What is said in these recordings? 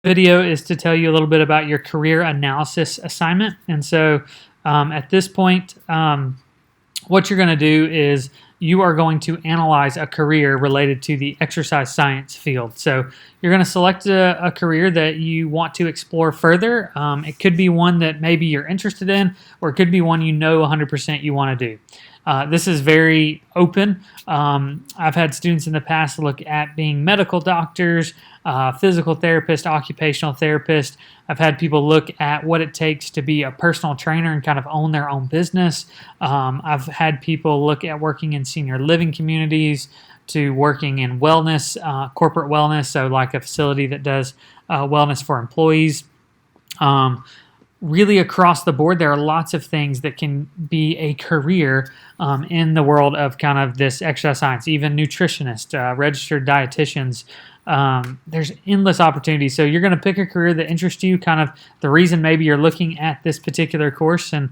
Video is to tell you a little bit about your career analysis assignment. And so at this point, what you're going to do is you are going to analyze a career related to the exercise science field. So you're going to select a career that you want to explore further. It could be one that maybe you're interested in, or it could be one you know 100% you want to do. This is very open. I've had students in the past look at being medical doctors, physical therapist, occupational therapist. I've had people look at what it takes to be a personal trainer and kind of own their own business. I've had people look at working in senior living communities to working in wellness, corporate wellness, so like a facility that does wellness for employees. Really across the board, there are lots of things that can be a career in the world of kind of this exercise science, even nutritionists, registered dietitians. There's endless opportunities. So you're going to pick a career that interests you, kind of the reason maybe you're looking at this particular course and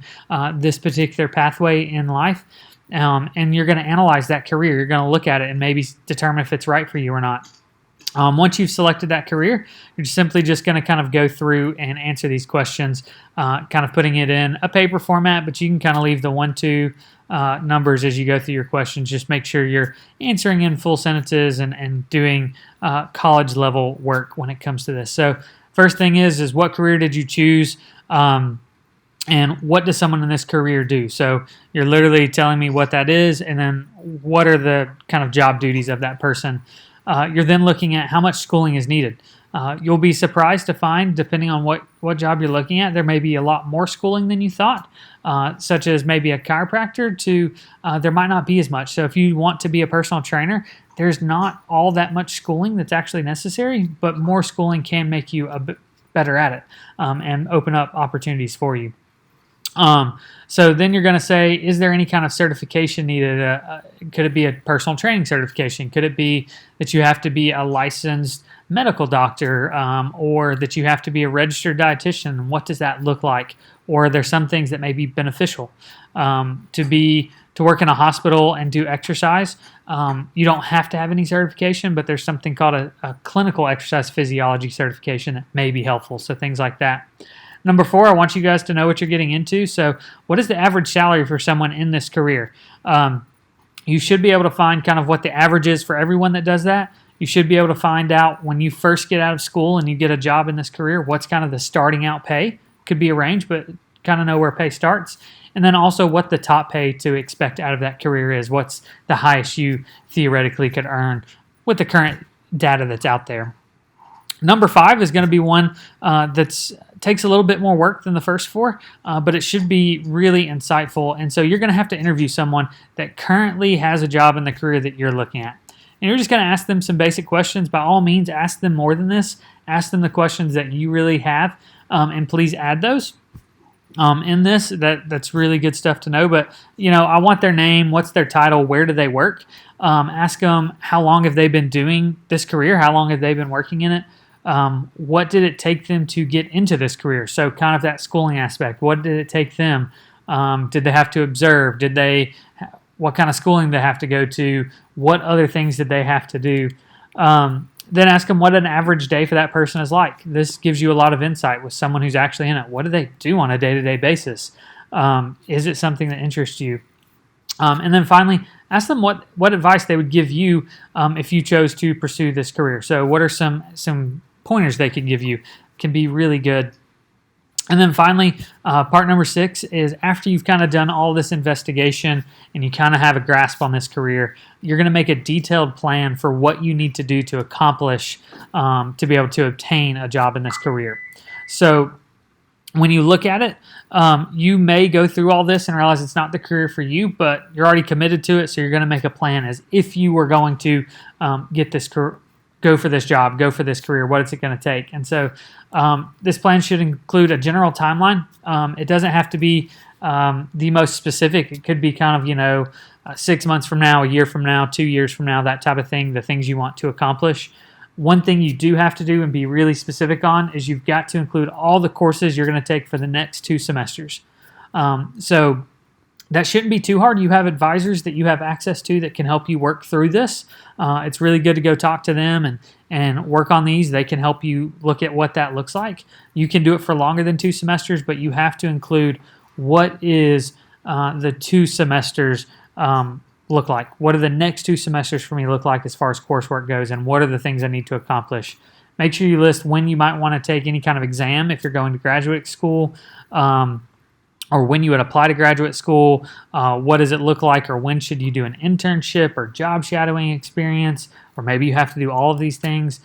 this particular pathway in life. And you're going to analyze that career. You're going to look at it and maybe determine if it's right for you or not. Once you've selected that career, you're simply just going to kind of go through and answer these questions, kind of putting it in a paper format, but you can kind of leave the 1-2 numbers as you go through your questions. Just make sure you're answering in full sentences and doing college level work when it comes to this. So first thing is what career did you choose? And what does someone in this career do? So you're literally telling me what that is, and then what are the kind of job duties of that person. You're then looking at how much schooling is needed. You'll be surprised to find, depending on what job you're looking at, there may be a lot more schooling than you thought, such as maybe a chiropractor to there might not be as much. So if you want to be a personal trainer, there's not all that much schooling that's actually necessary, but more schooling can make you a bit better at it and open up opportunities for you. So then you're going to say, is there any kind of certification needed? Could it be a personal training certification? Could it be that you have to be a licensed medical doctor or that you have to be a registered dietitian? What does that look like? Or are there some things that may be beneficial? To work in a hospital and do exercise, you don't have to have any certification, but there's something called a clinical exercise physiology certification that may be helpful. So things like that. Number 4, I want you guys to know what you're getting into. So what is the average salary for someone in this career? You should be able to find kind of what the average is for everyone that does that. You should be able to find out when you first get out of school and you get a job in this career, what's kind of the starting out pay. Could be a range, but kind of know where pay starts. And then also what the top pay to expect out of that career is. What's the highest you theoretically could earn with the current data that's out there. Number 5 is going to be one that takes a little bit more work than the first 4, but it should be really insightful. And so you're going to have to interview someone that currently has a job in the career that you're looking at. And you're just going to ask them some basic questions. By all means, ask them more than this. Ask them the questions that you really have, and please add those. In this, that's really good stuff to know. But, I want their name, what's their title, where do they work? Ask them how long have they been doing this career, how long have they been working in it? What did it take them to get into this career? So kind of that schooling aspect. What did it take them? Did they have to observe? What kind of schooling did they have to go to? What other things did they have to do? Then ask them what an average day for that person is like. This gives you a lot of insight with someone who's actually in it. What do they do on a day-to-day basis? Is it something that interests you? And then finally, ask them what advice they would give you if you chose to pursue this career. So what are some pointers they could give you? Can be really good. And then finally, part number 6 is after you've kind of done all this investigation and you kind of have a grasp on this career, you're going to make a detailed plan for what you need to do to accomplish to be able to obtain a job in this career. So when you look at it, you may go through all this and realize it's not the career for you, but you're already committed to it, so you're going to make a plan as if you were going to get this career. Go for this job, go for this career, what is it going to take? And so this plan should include a general timeline. It doesn't have to be the most specific. It could be kind of, 6 months from now, a year from now, 2 years from now, that type of thing, the things you want to accomplish. One thing you do have to do and be really specific on is you've got to include all the courses you're going to take for the next 2 semesters. So that shouldn't be too hard. You have advisors that you have access to that can help you work through this. It's really good to go talk to them and work on these. They can help you look at what that looks like. You can do it for longer than 2 semesters, but you have to include what is the 2 semesters look like. What do the next 2 semesters for me look like as far as coursework goes, and what are the things I need to accomplish? Make sure you list when you might want to take any kind of exam if you're going to graduate school. Or when you would apply to graduate school, what does it look like, or when should you do an internship or job shadowing experience, or maybe you have to do all of these things.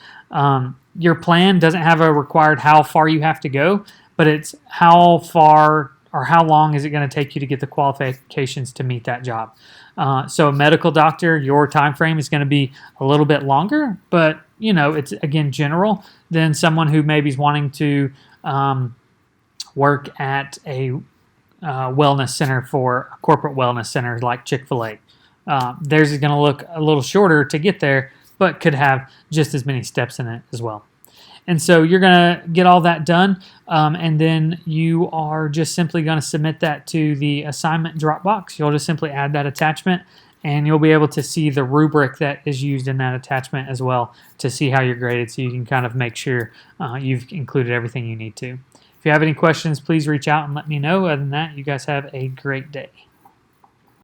Your plan doesn't have a required how far you have to go, but it's how far or how long is it going to take you to get the qualifications to meet that job. So a medical doctor, your time frame is going to be a little bit longer, but it's again general than someone who maybe is wanting to work at a wellness center, for a corporate wellness center like Chick-fil-A. Theirs is going to look a little shorter to get there, but could have just as many steps in it as well. And so you're going to get all that done, and then you are just simply going to submit that to the assignment Dropbox. You'll just simply add that attachment, and you'll be able to see the rubric that is used in that attachment as well to see how you're graded, so you can kind of make sure you've included everything you need to. If you have any questions, please reach out and let me know. Other than that, you guys have a great day.